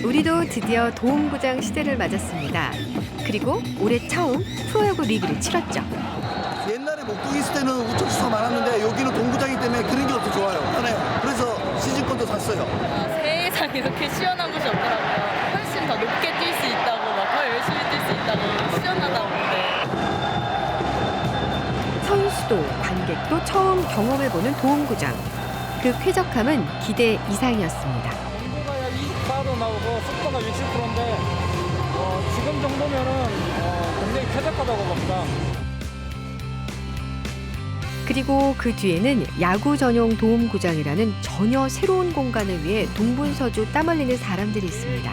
우리도 드디어 도움구장 시대를 맞았습니다. 그리고 올해 처음 프로야구 리그를 치렀죠. 옛날에 목동에 있을 때는 우측수가 많았는데 여기는 동구장이기 때문에 그런 게 더 좋아요. 편해요. 그래서 시즌권도 샀어요. 세상 이렇게 시원한 곳이 없더라고요. 훨씬 더 높게 뛸 수 있다고, 막 더 열심히 뛸 수 있다고, 시원하다고. 네. 선수도 관객도 처음 경험해보는 도움구장. 그 쾌적함은 기대 이상이었습니다. 온도가 약 24도 나오고 습도가 60%인데 지금 정도면은 굉장히 쾌적하다고 봅니다. 그리고 그 뒤에는 야구 전용 도움구장이라는 전혀 새로운 공간을 위해 동분서주 땀 흘리는 사람들이 있습니다.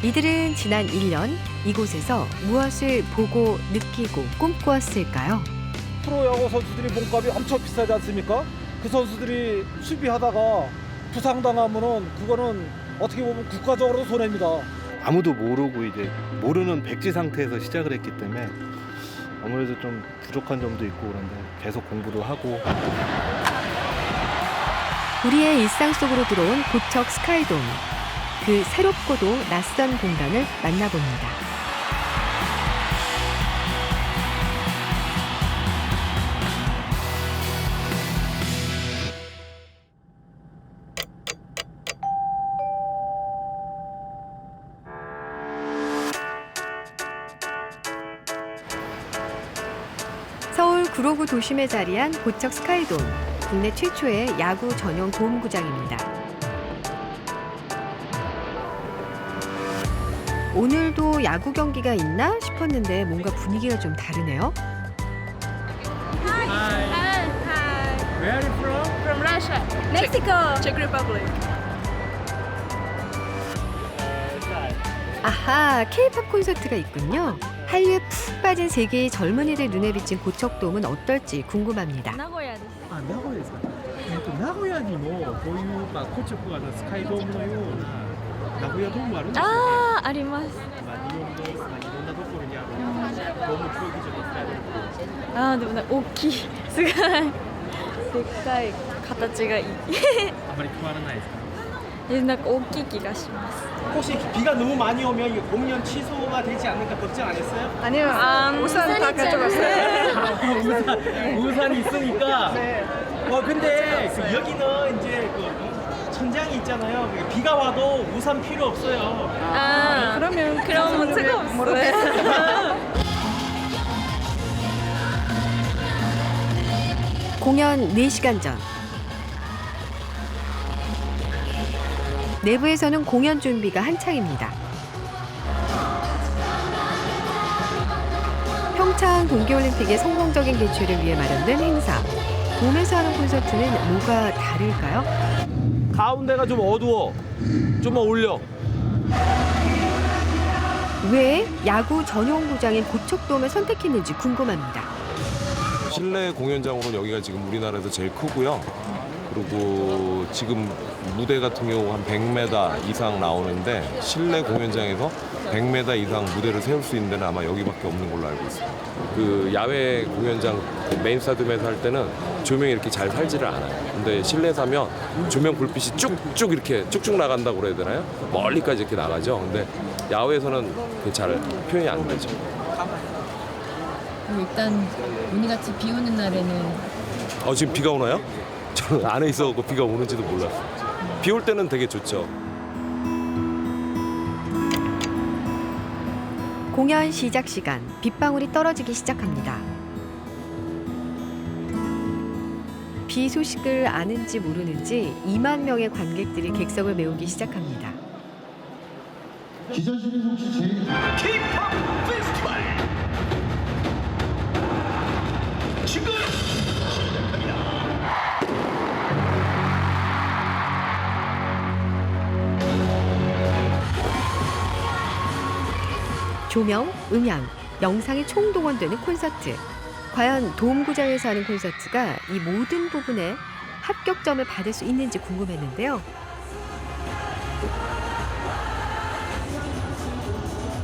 이들은 지난 1년 이곳에서 무엇을 보고 느끼고 꿈꾸었을까요? 프로야구 선수들이 몸값이 엄청 비싸지 않습니까? 그 선수들이 수비하다가 부상당하면은 그거는 어떻게 보면 국가적으로도 손해입니다. 아무도 모르고 이제 모르는 백지 상태에서 시작을 했기 때문에 아무래도 좀 부족한 점도 있고 그런데 계속 공부도 하고. 우리의 일상 속으로 들어온 고척 스카이돔. 그 새롭고도 낯선 공간을 만나봅니다. 서울 구로구 도심에 자리한 고척 스카이돔, 국내 최초의 야구 전용 도움구장입니다. 오늘도 야구 경기가 있나 싶었는데 뭔가 분위기가 좀 다르네요. Hi. Where are you from? From Russia. Mexico. Czech Republic. 아하, K-팝 콘서트가 있군요. 한류에 푹 빠진 세계의 젊은이들 눈에 비친 고척돔은 어떨지 궁금합니다. 나고야です。あ、名古屋ですか。名古屋にもこういう、コチョクスカイドームのような名古屋ドームあるんですよね。あります。日本の、いろんなところにあるドーム競技場のスカイドーム。でも大きい。すごい。でっかい形がいい。あまり変わらないですか。なんか大きい気がします。 혹시 비가 너무 많이 오면 이 공연 취소가 되지 않을까 걱정 안 했어요? 아니요. 우산 다 가져갔어요. 우산이 있으니까. 네. 근데 여기는 이제 천장이 있잖아요. 비가 와도 우산 필요 없어요. 그럼 문제가 없어요. 공연 4시간 전. 내부에서는 공연 준비가 한창입니다. 평창 동계올림픽의 성공적인 개최를 위해 마련된 행사. 돔에서 하는 콘서트는 뭐가 다를까요? 가운데가 좀 어두워. 좀만 올려. 왜 야구 전용 구장인 고척돔을 선택했는지 궁금합니다. 실내 공연장으로는 여기가 지금 우리나라에서 제일 크고요. 그리고 지금 무대 같은 경우 한 100m 이상 나오는데 실내 공연장에서 100m 이상 무대를 세울 수 있는 데는 아마 여기밖에 없는 걸로 알고 있습니다. 그 야외 공연장 메인 스타디움에서 할 때는 조명이 이렇게 잘 살지를 않아요. 근데 실내에서 하면 조명 불빛이 쭉쭉 이렇게 쭉쭉 나간다고 그래야 되나요? 멀리까지 이렇게 나가죠. 근데 야외에서는 그게 잘 표현이 안 되죠. 일단 오늘같이 비 오는 날에는 지금 비가 오나요? 저는 안에 있어서 비가 오는지도 몰랐어요. 비 올 때는 되게 좋죠. 공연 시작 시간, 빗방울이 떨어지기 시작합니다. 비 소식을 아는지 모르는지 2만 명의 관객들이 객석을 메우기 시작합니다. 기자실에서 혹시 제일 K-팝 페스티벌 지금 시작합니다. 조명, 음향, 영상이 총동원되는 콘서트. 과연 도움구장에서 하는 콘서트가 이 모든 부분에 합격점을 받을 수 있는지 궁금했는데요.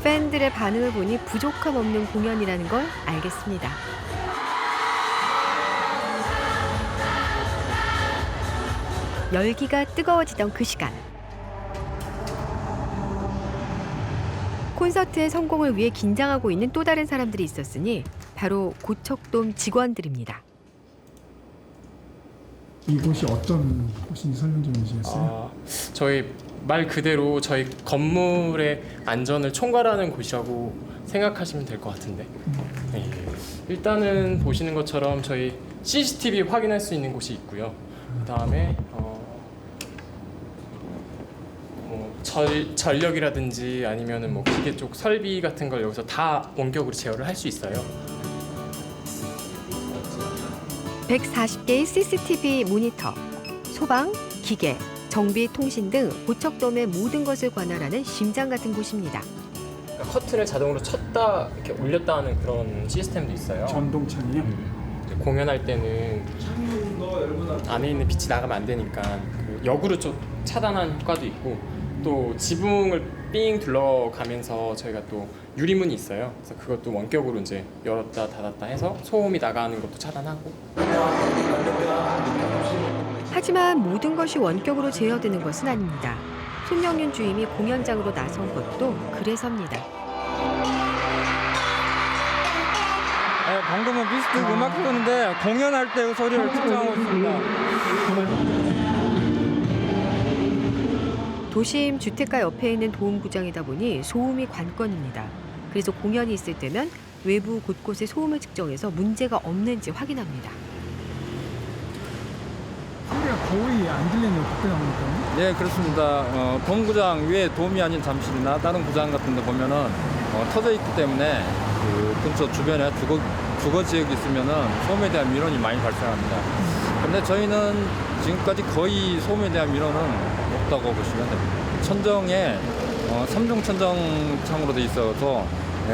팬들의 반응을 보니 부족함 없는 공연이라는 걸 알겠습니다. 열기가 뜨거워지던 그 시간. 콘서트의 성공을 위해 긴장하고 있는 또 다른 사람들이 있었으니 바로 고척돔 직원들입니다. 이곳이 어떤 곳인지 설명 좀 해주시겠어요? 저희 말 그대로 저희 건물의 안전을 총괄하는 곳이라고 생각하시면 될 것 같은데 네. 일단은 보시는 것처럼 저희 CCTV 확인할 수 있는 곳이 있고요. 그 다음에 전력이라든지 아니면은 뭐 기계 쪽 설비 같은 걸 여기서 다 원격으로 제어를 할 수 있어요. 140개의 CCTV 모니터, 소방, 기계, 정비, 통신 등 고척돔의 모든 것을 관할하는 심장 같은 곳입니다. 커튼을 자동으로 쳤다 이렇게 올렸다 하는 그런 시스템도 있어요. 전동창이요? 공연할 때는 안에 있는 빛이 나가면 안 되니까 그 역으로 좀 차단하는 효과도 있고 또 지붕을 삥 둘러가면서 저희가 또 유리문이 있어요. 그래서 그것도 원격으로 이제 열었다 닫았다 해서 소음이 나가는 것도 차단하고. 하지만 모든 것이 원격으로 제어되는 것은 아닙니다. 손영윤 주임이 공연장으로 나선 것도 그래서입니다. 방금은 미스트 음악 흐르는데 공연할 때 소리를 측정하고 있습니다. 도심 주택가 옆에 있는 도움구장이다 보니 소음이 관건입니다. 그래서 공연이 있을 때면 외부 곳곳에 소음을 측정해서 문제가 없는지 확인합니다. 소리가 거의 안 들리는 그때 나오니까. 네, 그렇습니다. 본구장 위에 돔이 아닌 잠실이나 다른 구장 같은 데 보면은 터져 있기 때문에 그 근처 주변에 주거 지역이 있으면은 소음에 대한 민원이 많이 발생합니다. 그런데 저희는 지금까지 거의 소음에 대한 민원은 없다고 보시면 됩니다. 천정에 3중 천정 창으로 돼 있어서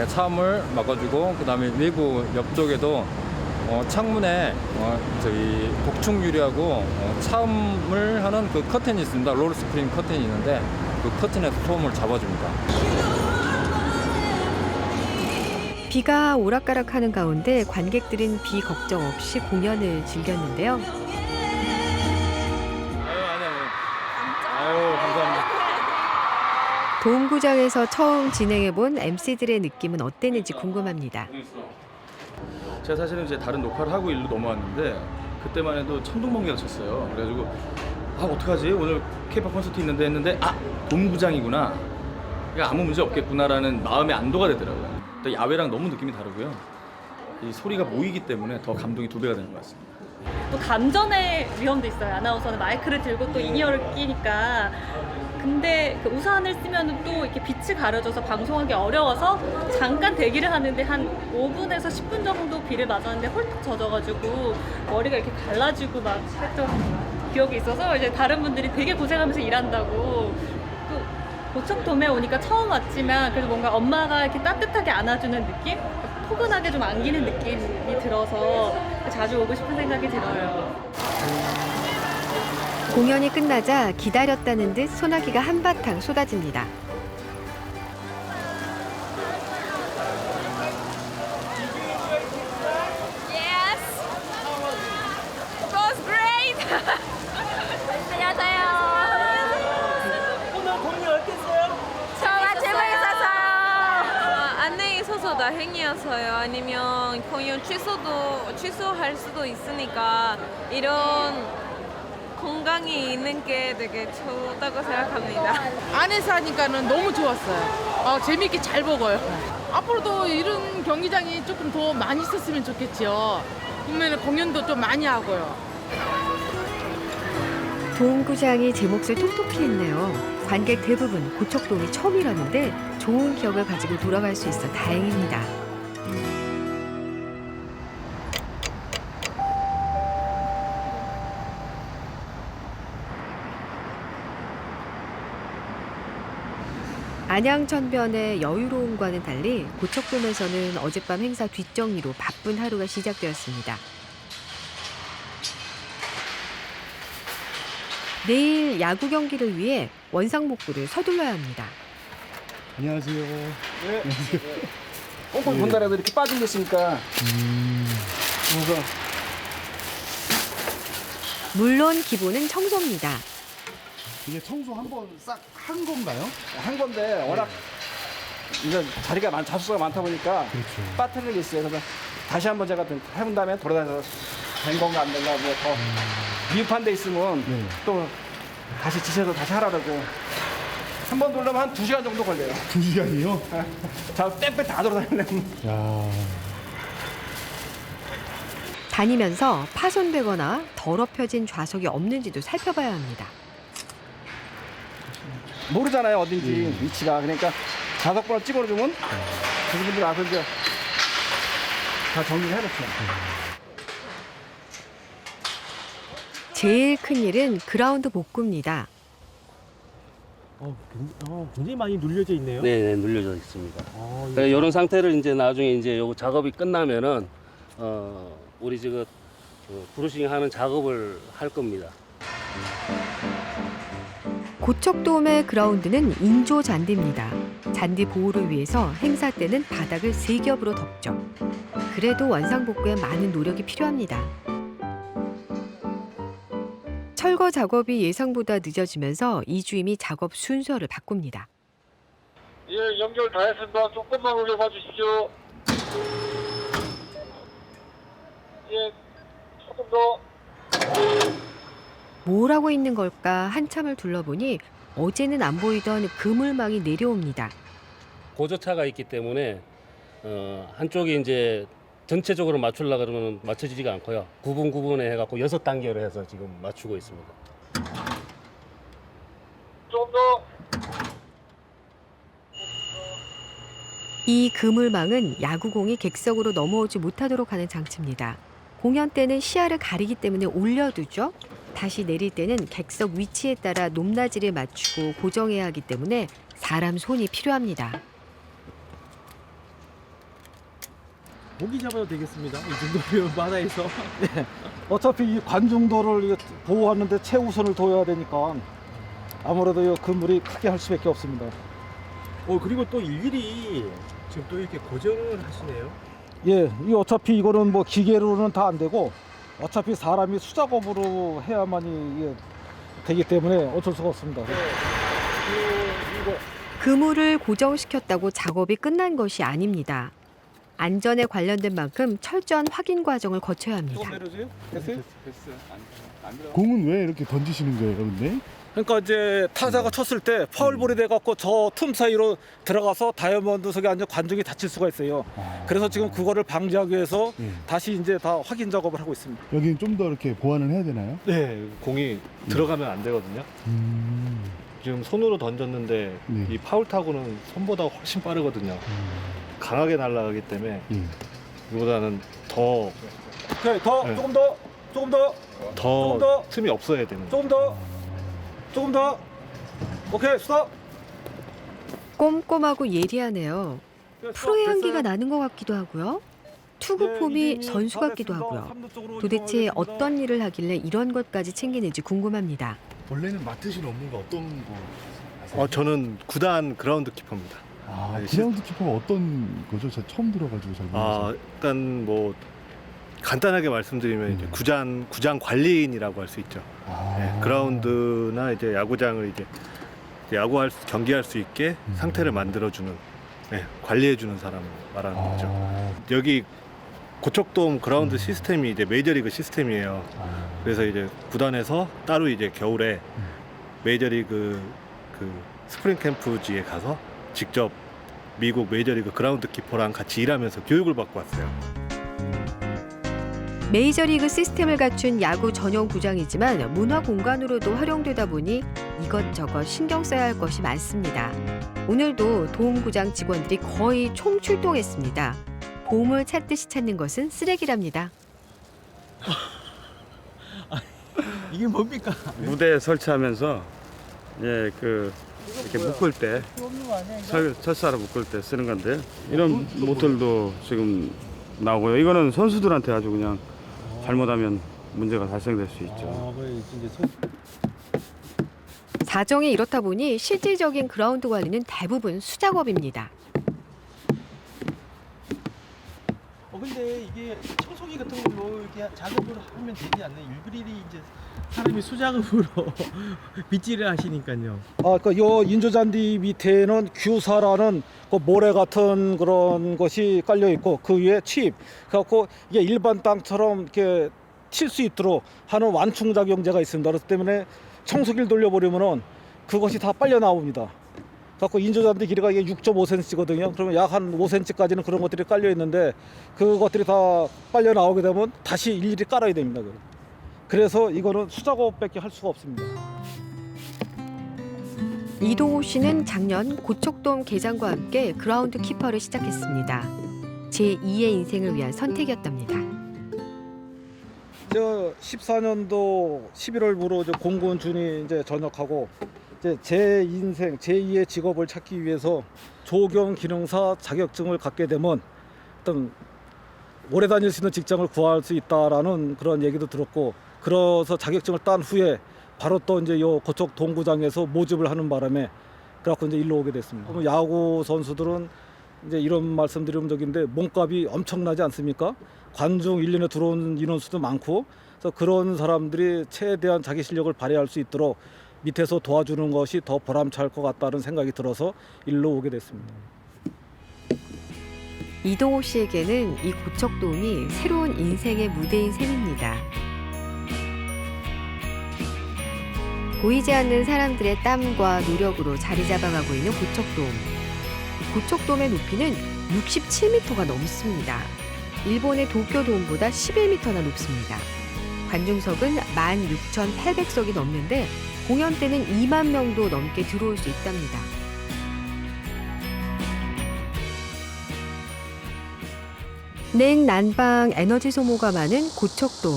차음을 막아주고 그다음에 외부 옆쪽에도 창문에 저희 복층 유리하고 차음을 하는 그 커튼이 있습니다. 롤 스크린 커튼이 있는데 그 커튼에서 소음을 잡아줍니다. 비가 오락가락하는 가운데 관객들은 비 걱정 없이 공연을 즐겼는데요. 아유, 감사합니다. 도움구장에서 처음 진행해본 MC들의 느낌은 어땠는지 궁금합니다. 제가 사실은 이제 다른 녹화를 하고 일로 넘어왔는데 그때만 해도 천둥번개가 쳤어요. 그래가지고 어떡하지? 오늘 K-pop 콘서트 있는데 했는데 도움구장이구나. 그러니까 아무 문제 없겠구나라는 마음의 안도가 되더라고요. 또 야외랑 너무 느낌이 다르고요. 이 소리가 모이기 때문에 더 감동이 2배가 되는 것 같습니다. 또 감전의 위험도 있어요. 아나운서는 마이크를 들고 또 인이어를 끼니까. 근데 그 우산을 쓰면 또 이렇게 빛이 가려져서 방송하기 어려워서 잠깐 대기를 하는데 한 5분에서 10분 정도 비를 맞았는데 홀딱 젖어가지고 머리가 이렇게 갈라지고 막 했던 기억이 있어서 이제 다른 분들이 되게 고생하면서 일한다고. 또 고척돔에 오니까 처음 왔지만 그래도 뭔가 엄마가 이렇게 따뜻하게 안아주는 느낌? 포근하게 좀 안기는 느낌이 들어서 자주 오고 싶은 생각이 들어요. 공연이 끝나자 기다렸다는 듯 소나기가 한바탕 쏟아집니다. Yes. It was great. 안녕하세요. 오늘 공연 어땠어요? 정말 재밌었어요. 안내에 있어서 다행이었어요. 아니면 공연 취소할 수도 있으니까 이런 건강이 있는 게 되게 좋다고 생각합니다. 안에서 하니까는 너무 좋았어요. 재밌게 잘 먹어요. 앞으로도 이런 경기장이 조금 더 많이 있었으면 좋겠죠. 그러면 공연도 좀 많이 하고요. 도움구장이 제 몫을 톡톡히 했네요. 관객 대부분 고척돔이 처음이라는데 좋은 기억을 가지고 돌아갈 수 있어 다행입니다. 안양천변의 여유로움과는 달리 고척돔에서는 어젯밤 행사 뒷정리로 바쁜 하루가 시작되었습니다. 내일 야구 경기를 위해 원상복구를 서둘러야 합니다. 안녕하세요. 네. 꼼꼼히 본다라도 이렇게 빠진 게 있으니까 뭐가 물론 기본은 청소입니다. 이게 청소 한번 싹 한 건가요? 한 건데 워낙 이제 자리가 자수가 많다 보니까 빠뜨리는 게 있어요. 그래서 다시 한번 제가 해본 다음에 돌아다녀서 된 건가 안 된가 뭐 더 미흡한 데 있으면 또 다시 지셔서 다시 하라고. 한 번 돌려면 한 2시간 정도 걸려요. 2시간이요? 자, 빽빽 다 돌아다니려면. 야. 다니면서 파손되거나 더럽혀진 좌석이 없는지도 살펴봐야 합니다. 모르잖아요, 어딘지 위치가. 그러니까 좌석번호 찍어주면 그분들 와서 이제 다 정리를 해놓죠. 제일 큰 일은 그라운드 복구입니다. 굉장히 많이 눌려져 있네요. 네, 눌려져 있습니다. 이런 상태를 이제 나중에 이제 요 작업이 끝나면은 우리 지금 브루싱 하는 작업을 할 겁니다. 고척돔의 그라운드는 인조 잔디입니다. 잔디 보호를 위해서 행사 때는 바닥을 3겹으로 덮죠. 그래도 원상복구에 많은 노력이 필요합니다. 철거 작업이 예상보다 늦어지면서 이주임이 작업 순서를 바꿉니다. 예, 연결 다 했습니다. 조금만 올려봐 주십시오. 예, 조금 더. 뭘 하고 있는 걸까 한참을 둘러보니 어제는 안 보이던 그물망이 내려옵니다. 고저차가 있기 때문에 한쪽이 이제 전체적으로 맞추려고 그러면 맞춰지지가 않고요. 구분에 해갖고 6단계로 해서 지금 맞추고 있습니다. 좀 더. 이 그물망은 야구공이 객석으로 넘어오지 못하도록 하는 장치입니다. 공연 때는 시야를 가리기 때문에 올려두죠. 다시 내릴 때는 객석 위치에 따라 높낮이를 맞추고 고정해야 하기 때문에 사람 손이 필요합니다. 모기 잡아도 되겠습니다. 이 정도면 바다에서. 네. 어차피 이 관중도를 보호하는데 최우선을 둬야 되니까 아무래도 이 그물이 크게 할 수밖에 없습니다. 그리고 또 일일이 지금 또 이렇게 고정을 하시네요. 예, 이 어차피 이거는 뭐 기계로는 다 안 되고 어차피 사람이 수작업으로 해야만이 이게 되기 때문에 어쩔 수가 없습니다. 그물을 고정시켰다고 작업이 끝난 것이 아닙니다. 안전에 관련된 만큼 철저한 확인 과정을 거쳐야 합니다. 됐어요? 공은 왜 이렇게 던지시는 거예요, 근데? 그러니까 이제 타자가 쳤을 때 파울볼이 돼갖고 저 틈 사이로 들어가서 다이아몬드석에 앉아 관중이 다칠 수가 있어요. 그래서 지금 그거를 방지하기 위해서 다시 이제 다 확인 작업을 하고 있습니다. 여기는 좀 더 이렇게 보완을 해야 되나요? 네, 공이 들어가면 안 되거든요. 지금 손으로 던졌는데 이 파울 타구는 손보다 훨씬 빠르거든요. 강하게 날아가기 때문에 이보다는 더 오케이, 조금 더 틈이 없어야 되는 조금 더 오케이, 스톱. 꼼꼼하고 예리하네요. 프로의 향기가 나는 것 같기도 하고요. 투구 폼이 선수 같기도 하고요. 도대체 어떤 일을 하길래 이런 것까지 챙기는지 궁금합니다. 원래는 맡으신 업무가 어떤 거? 저는 구단 그라운드 키퍼입니다. 그라운드 키퍼가 어떤 거죠? 제가 처음 들어가지고 잘 모르겠어요. 일단 뭐 간단하게 말씀드리면 이제 구장 관리인이라고 할 수 있죠. 네, 그라운드나 이제 야구장을 이제 경기할 수 있게 상태를 만들어주는, 관리해주는 사람을 말하는 거죠. 여기 고척돔 그라운드 시스템이 이제 메이저리그 시스템이에요. 그래서 이제 구단에서 따로 이제 겨울에 메이저리그 그 스프링 캠프지에 가서 직접 미국 메이저리그 그라운드 키퍼랑 같이 일하면서 교육을 받고 왔어요. 메이저리그 시스템을 갖춘 야구 전용 구장이지만 문화 공간으로도 활용되다 보니 이것저것 신경 써야 할 것이 많습니다. 오늘도 도움구장 직원들이 거의 총출동했습니다. 보물 찾듯이 찾는 것은 쓰레기랍니다. 이게 뭡니까? 무대에 설치하면서 이렇게 묶을 때 철사로 묶을 때 쓰는 건데 이런 모듈도 지금 나오고요. 이거는 선수들한테 아주 그냥 잘못하면 문제가 발생될 수 있죠. 사정이 이렇다 보니 실질적인 그라운드 관리는 대부분 수작업입니다. 근데 이게 청소기 같은 걸로 이렇게 작업을 하면 되지 않나요? 일일이 이제 사람이 수작업으로 빗질을 하시니까요. 그러니까 요 인조잔디 밑에는 규사라는 그 모래 같은 그런 것이 깔려 있고 그 위에 칩. 그래갖고 이게 일반 땅처럼 이렇게 칠 수 있도록 하는 완충 작용제가 있습니다. 그렇기 때문에 청소기를 돌려버리면은 그것이 다 빨려 나옵니다. 그래갖고 인조잔디 길이가 이게 6.5cm거든요. 그러면 약 한 5cm까지는 그런 것들이 깔려 있는데 그것들이 다 빨려 나오게 되면 다시 일일이 깔아야 됩니다. 그래서 이거는 수작업밖에 할 수가 없습니다. 이동호 씨는 작년 고척돔 개장과 함께 그라운드 키퍼를 시작했습니다. 제2의 인생을 위한 선택이었답니다. 저 14년도 11월부로 공군 준이 이제 전역하고 이제 제 인생 제2의 직업을 찾기 위해서 조경 기능사 자격증을 갖게 되면 어떤 오래 다닐 수 있는 직장을 구할 수 있다라는 그런 얘기도 들었고, 그래서 자격증을 딴 후에 바로 또 이제 요 고척 동구장에서 모집을 하는 바람에 그래갖고 이제 일로 오게 됐습니다. 그럼 야구 선수들은 이제 이런 말씀드리면 적인데 몸값이 엄청나지 않습니까? 관중 1년에 들어오는 인원수도 많고, 그래서 그런 사람들이 최대한 자기 실력을 발휘할 수 있도록 밑에서 도와주는 것이 더 보람찰 것 같다는 생각이 들어서 일로 오게 됐습니다. 이동호 씨에게는 이 고척돔이 새로운 인생의 무대인 셈입니다. 보이지 않는 사람들의 땀과 노력으로 자리 잡아가고 있는 고척돔. 고척돔의 높이는 67m가 넘습니다. 일본의 도쿄돔보다 11m나 높습니다. 관중석은 16,800석이 넘는데 공연 때는 2만 명도 넘게 들어올 수 있답니다. 냉난방 에너지 소모가 많은 고척돔.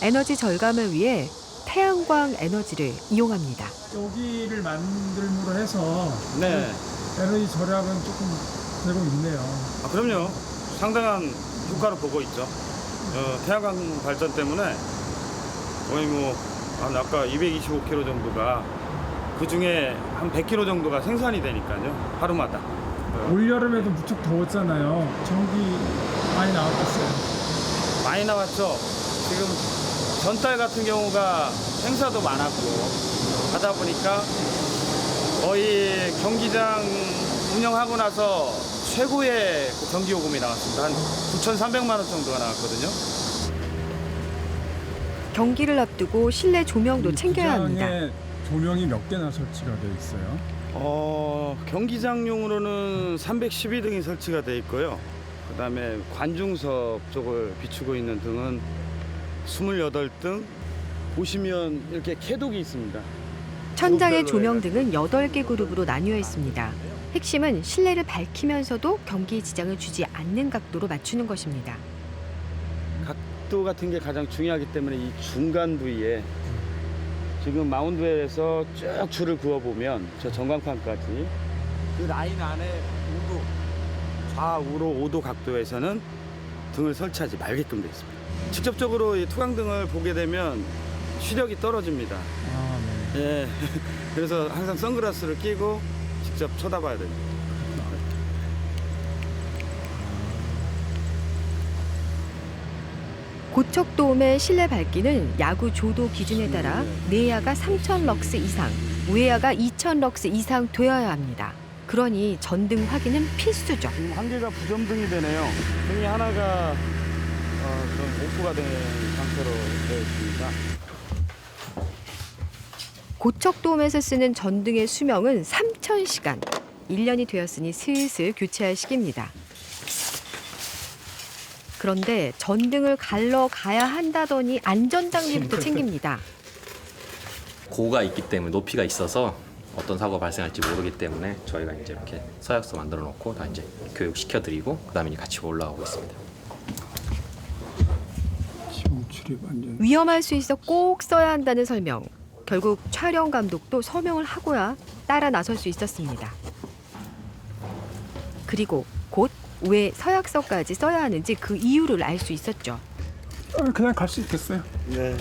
에너지 절감을 위해 태양광 에너지를 이용합니다. 여기를 만들므로 해서 네. 에너지 절약은 조금 되고 있네요. 그럼요. 상당한 효과를 보고 있죠. 태양광 발전 때문에 거의 한 아까 225kg 정도가 그 중에 한 100kg 정도가 생산이 되니까요. 하루마다. 올여름에도 무척 더웠잖아요. 전기 많이 나왔겠어요. 많이 나왔죠. 지금 전달 같은 경우가 행사도 많았고 하다 보니까 거의 경기장 운영하고 나서 최고의 그 전기 요금이 나왔습니다. 한 9,300만 원 정도가 나왔거든요. 경기를 앞두고 실내 조명도 챙겨야 합니다. 구장에 조명이 몇 개나 설치가 되어 있어요? 경기장용으로는 312등이 설치가 돼 있고요. 그다음에 관중석 쪽을 비추고 있는 등은 28등. 보시면 이렇게 캐독이 있습니다. 천장의 조명 등은 8개 그룹으로 나뉘어 있습니다. 핵심은 실내를 밝히면서도 경기에 지장을 주지 않는 각도로 맞추는 것입니다. 각도 같은 게 가장 중요하기 때문에 이 중간 부위에 지금 마운드에서 쭉 줄을 그어보면 저 전광판까지 그 라인 안에 좌우로 5도 각도에서는 등을 설치하지 말게끔 되어 있습니다. 직접적으로 이 투광등을 보게 되면 시력이 떨어집니다. 예, 그래서 항상 선글라스를 끼고 직접 쳐다봐야 됩니다. 고척돔의 실내 밝기는 야구 조도 기준에 따라 내야가 3,000럭스 이상, 외야가 2,000럭스 이상 되어야 합니다. 그러니 전등 확인은 필수죠. 한 개가 부점등이 되네요. 등이 하나가 좀 오프가 된 상태로 되어 있습니다. 고척돔에서 쓰는 전등의 수명은 3,000시간. 1년이 되었으니 슬슬 교체할 시기입니다. 그런데 전등을 갈러 가야 한다더니 안전장비부터 챙깁니다. 고가 있기 때문에 높이가 있어서 어떤 사고가 발생할지 모르기 때문에 저희가 이제 이렇게 서약서 만들어 놓고 다 이제 교육시켜 드리고 그다음에 이제 같이 올라가고 있습니다. 위험할 수 있어 꼭 써야 한다는 설명. 결국 촬영 감독도 서명을 하고야 따라 나설 수 있었습니다. 그리고 곧 왜 서약서까지 써야 하는지 그 이유를 알 수 있었죠. 그냥 갈 수 있겠어요? 네.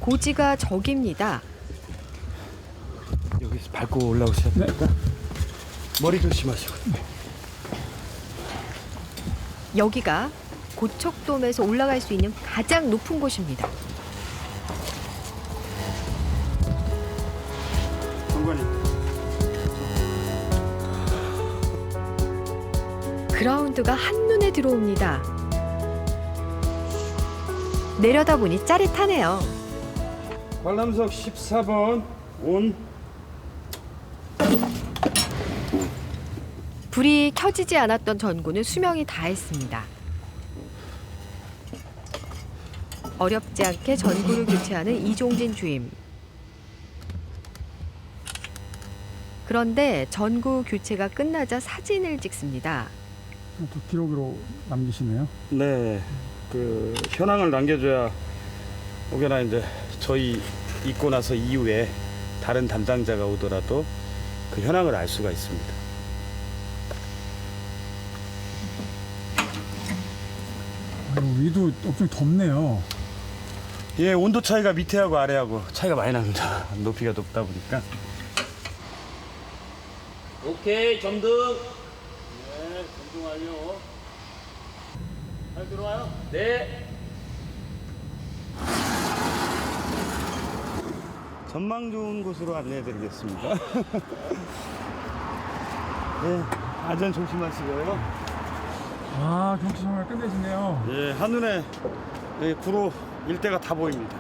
고지가 저깁니다. 여기서 밟고 올라오셔야 됩니다. 머리 조심하시고. 여기가 고척돔에서 올라갈 수 있는 가장 높은 곳입니다. 그라운드가 한눈에 들어옵니다. 내려다보니 짜릿하네요. 관람석 14번 온. 불이 켜지지 않았던 전구는 수명이 다했습니다. 어렵지 않게 전구를 교체하는 이종진 주임. 그런데 전구 교체가 끝나자 사진을 찍습니다. 또 기록으로 남기시네요. 네, 그 현황을 남겨줘야 혹여나 이제 저희 있고 나서 이후에 다른 담당자가 오더라도 그 현황을 알 수가 있습니다. 위도 엄청 덥네요. 예, 온도 차이가 밑에하고 아래하고 차이가 많이 납니다. 높이가 높다 보니까. 오케이, 점등. 네, 점등 완료. 잘 들어와요? 네. 전망 좋은 곳으로 안내해드리겠습니다. 네, 안전 조심하시고요. 아, 경치 정말 끝내주네요. 예, 한눈에 예, 구로 일대가 다 보입니다.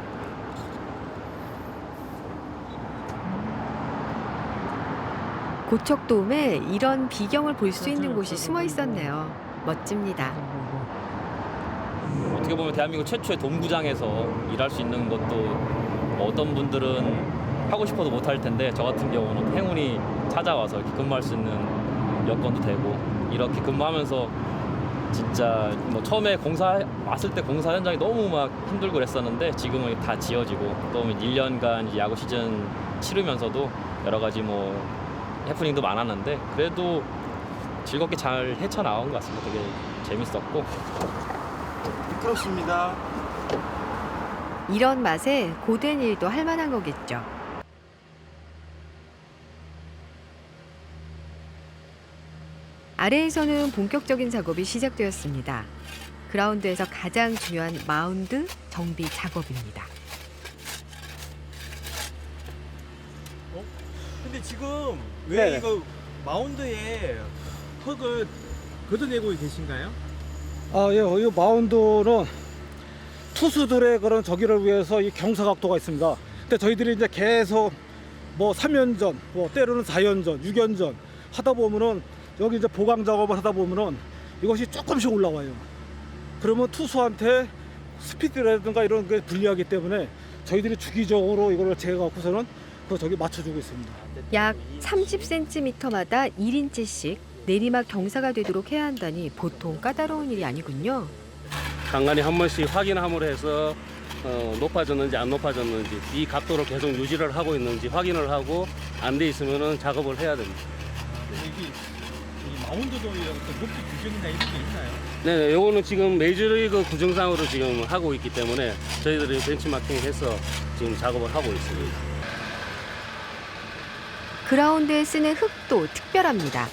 고척돔에 이런 비경을 볼 수 있는 곳이 숨어 있었네요. 멋집니다. 어떻게 보면 대한민국 최초의 돔구장에서 일할 수 있는 것도 어떤 분들은 하고 싶어도 못할 텐데 저 같은 경우는 행운이 찾아와서 이렇게 근무할 수 있는 여건도 되고 이렇게 근무하면서 진짜 뭐 처음에 공사 왔을 때 공사 현장이 너무 막 힘들고 그랬었는데 지금은 다 지어지고 또 1년간 야구 시즌 치르면서도 여러 가지 뭐 해프닝도 많았는데 그래도 즐겁게 잘 헤쳐나온 것 같습니다. 되게 재밌었고 그렇습니다. 이런 맛에 고된 일도 할 만한 거겠죠. 아래에서는 본격적인 작업이 시작되었습니다. 그라운드에서 가장 중요한 마운드 정비 작업입니다. 근데 지금 왜 네. 이거 마운드에 흙을 걷어내고 계신가요? 아, 예, 이 마운드는 투수들의 그런 저기를 위해서 이 경사각도가 있습니다. 근데 저희들이 이제 계속 뭐 3연전, 뭐 때로는 4연전, 6연전 하다 보면은 여기 이제 보강 작업을 하다 보면은 이것이 조금씩 올라와요. 그러면 투수한테 스피드라든가 이런 게 불리하기 때문에 저희들이 주기적으로 이걸 재갖고서는 그 저기 맞춰주고 있습니다. 약 30cm마다 1인치씩 내리막 경사가 되도록 해야 한다니 보통 까다로운 일이 아니군요. 간간히 한 번씩 확인함으로 해서 높아졌는지 안 높아졌는지 이 각도를 계속 유지를 하고 있는지 확인을 하고 안 돼 있으면은 작업을 해야 됩니다. 이 마운드도 어떤 높이 규정이나 이런 게 있나요? 네, 요거는 지금 메이저리그 구정상으로 지금 하고 있기 때문에 저희들이 벤치마킹해서 지금 작업을 하고 있습니다. 그라운드에 쓰는 흙도 특별합니다.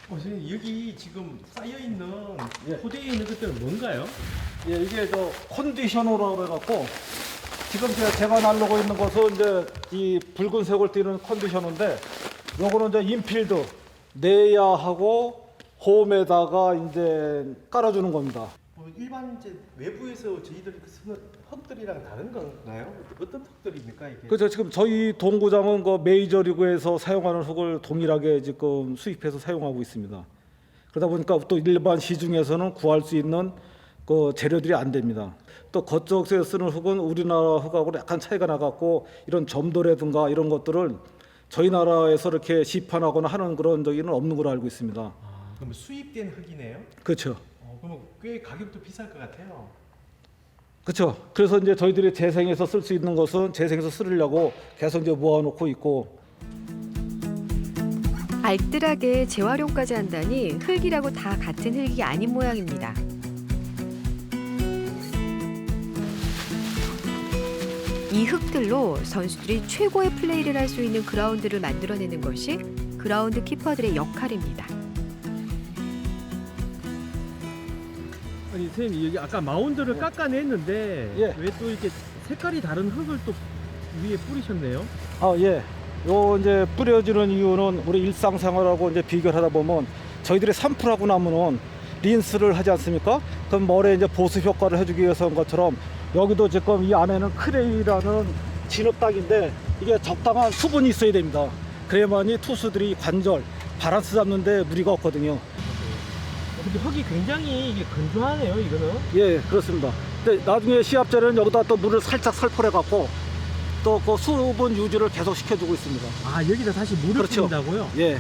선생님 여기 지금 쌓여 있는 포대에 있는 것들은 뭔가요? 예, 이게 저 컨디셔너라고 해갖고 지금 제가 나르고 있는 것은 이제 이 붉은색을 띠는 컨디셔너인데 요거는 이제 인필드 내야하고 홈에다가 이제 깔아주는 겁니다. 일반 이제 외부에서 저희들이 쓰는 흙들이랑 다른 건가요? 어떤 흙들입니까 이게? 그렇죠. 지금 저희 동구장은 그 메이저리그에서 사용하는 흙을 동일하게 지금 수입해서 사용하고 있습니다. 그러다 보니까 또 일반 시중에서는 구할 수 있는 그 재료들이 안 됩니다. 또 그쪽에서 쓰는 흙은 우리나라 흙하고 약간 차이가 나갖고 이런 점도라든가 이런 것들을 저희 나라에서 이렇게 시판하거나 하는 그런 저기는 없는 걸로 알고 있습니다. 그럼 수입된 흙이네요? 그렇죠. 그러면 꽤 가격도 비쌀 것 같아요. 그렇죠. 그래서 이제 저희들이 재생해서 쓸 수 있는 것은 재생해서 쓰려고 계속 이제 모아놓고 있고. 알뜰하게 재활용까지 한다니 흙이라고 다 같은 흙이 아닌 모양입니다. 이 흙들로 선수들이 최고의 플레이를 할 수 있는 그라운드를 만들어내는 것이 그라운드 키퍼들의 역할입니다. 아니 선생님 여기 아까 마운드를 깎아냈는데 예. 왜 또 이렇게 색깔이 다른 흙을 또 위에 뿌리셨네요? 아, 예. 요 이제 뿌려주는 이유는 우리 일상생활하고 이제 비교를 하다 보면 저희들이 산풀하고 나면은 린스를 하지 않습니까? 그럼 머리에 이제 보습 효과를 해주기 위해서인 것처럼 여기도 지금 이 안에는 크레이라는 진흙땅인데 이게 적당한 수분이 있어야 됩니다. 그래야만이 투수들이 관절, 바란스 잡는데 무리가 없거든요. 근데 흙이 굉장히 이게 건조하네요, 이거는. 예, 그렇습니다. 근데 나중에 시합 전에는 여기다 또 물을 살짝 살포해 갖고 또 그 수분 유지를 계속 시켜주고 있습니다. 아, 여기다 다시 물을 그렇죠. 뿌린다고요? 예.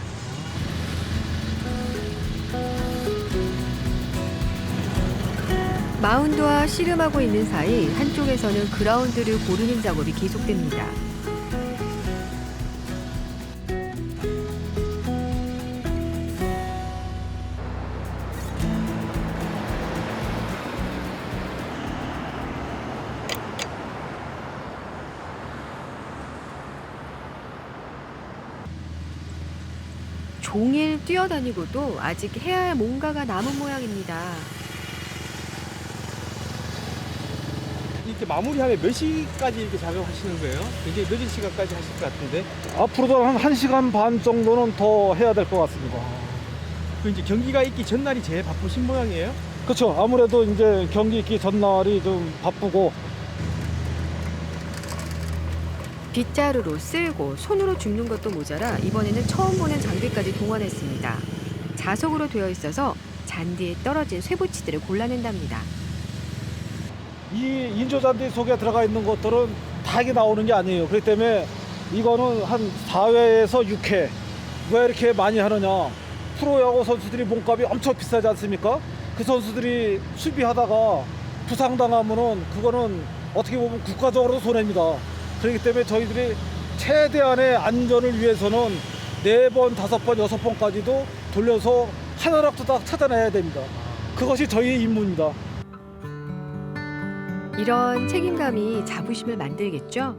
마운드와 씨름하고 있는 사이 한쪽에서는 그라운드를 고르는 작업이 계속됩니다. 종일 뛰어다니고도 아직 해야 할 뭔가가 남은 모양입니다. 이렇게 마무리하면 몇 시까지 이렇게 작업하시는 거예요? 굉장히 늦은 시간까지 하실 것 같은데. 앞으로도 한 1시간 반 정도는 더 해야 될 것 같습니다. 그 이제 경기가 있기 전날이 제일 바쁘신 모양이에요? 그렇죠. 아무래도 이제 경기 있기 전날이 좀 바쁘고 빗자루로 쓸고 손으로 줍는 것도 모자라 이번에는 처음 보는 장비까지 동원했습니다. 자석으로 되어 있어서 잔디에 떨어진 쇠붙이들을 골라낸답니다. 이 인조잔디 속에 들어가 있는 것들은 다 이게 나오는 게 아니에요. 그렇기 때문에 이거는 한 4회에서 6회. 왜 이렇게 많이 하느냐. 프로야구 선수들이 몸값이 엄청 비싸지 않습니까? 그 선수들이 수비하다가 부상당하면은 그거는 어떻게 보면 국가적으로도 손해입니다. 그렇기 때문에 저희들이 최대한의 안전을 위해서는 4번, 5번, 6번까지도 돌려서 하나라도 다 찾아내야 됩니다. 그것이 저희의 임무입니다. 이런 책임감이 자부심을 만들겠죠?